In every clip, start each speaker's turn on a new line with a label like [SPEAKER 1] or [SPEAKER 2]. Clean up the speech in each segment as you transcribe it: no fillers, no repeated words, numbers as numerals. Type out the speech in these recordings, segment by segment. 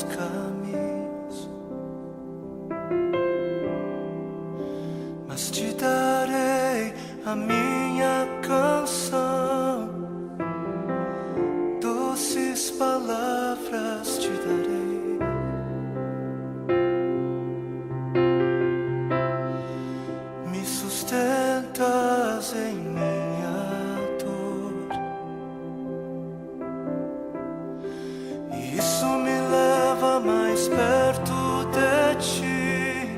[SPEAKER 1] teus caminhos, mas te darei a minha canção, doces palavras te darei. Me sustentas em minha dor, e isso me leva mais perto de ti,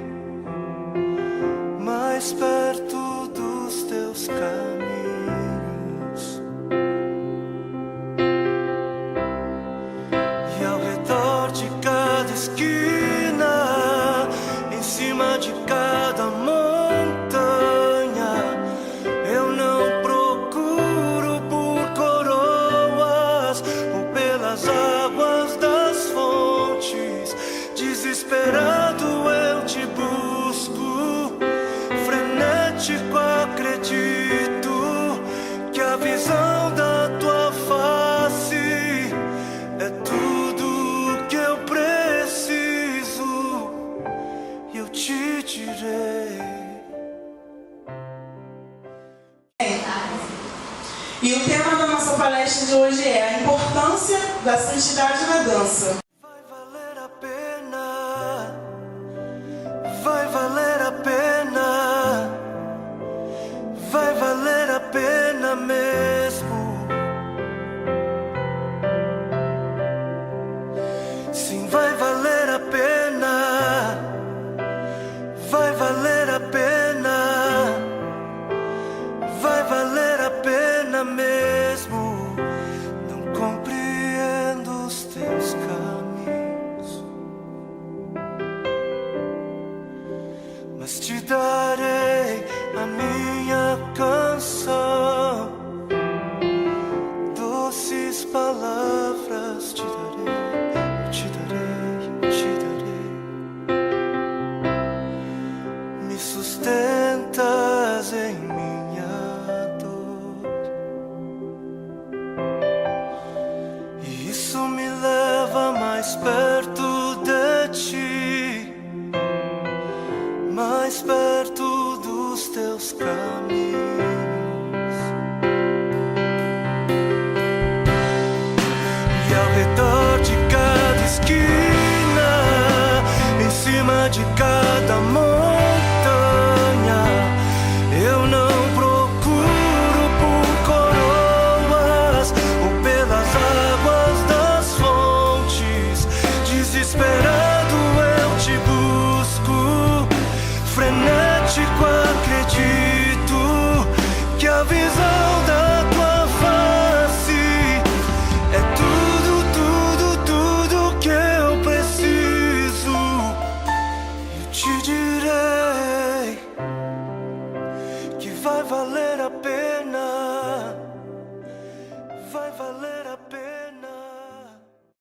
[SPEAKER 1] mais perto dos teus caminhos. E ao redor de cada esquina, em cima de cada montanha, eu não procuro por coroas ou pelas águas das fontes. Desesperado eu te busco, frenético acredito que a visão da tua face é tudo que eu preciso, e eu te direi.
[SPEAKER 2] E o tema da nossa palestra de hoje é a importância da santidade na dança.
[SPEAKER 1] Vai valer a pena, vai valer a pena, vai valer a pena mesmo. Sim, vai valer a pena, vai valer a pena, vai valer a pena mesmo. Não compreendo os teus caminhos, mas te darei a minha canção, doces palavras te darei, eu te darei, eu te darei. Me sustentas em minha dor, e isso me leva mais perto de ti, mais perto dos teus caminhos. E ao redor de cada esquina, em cima de cada montanha, eu não procuro por coroas ou pelas águas das fontes. Desesperado eu te busco, frenético acredito que a visão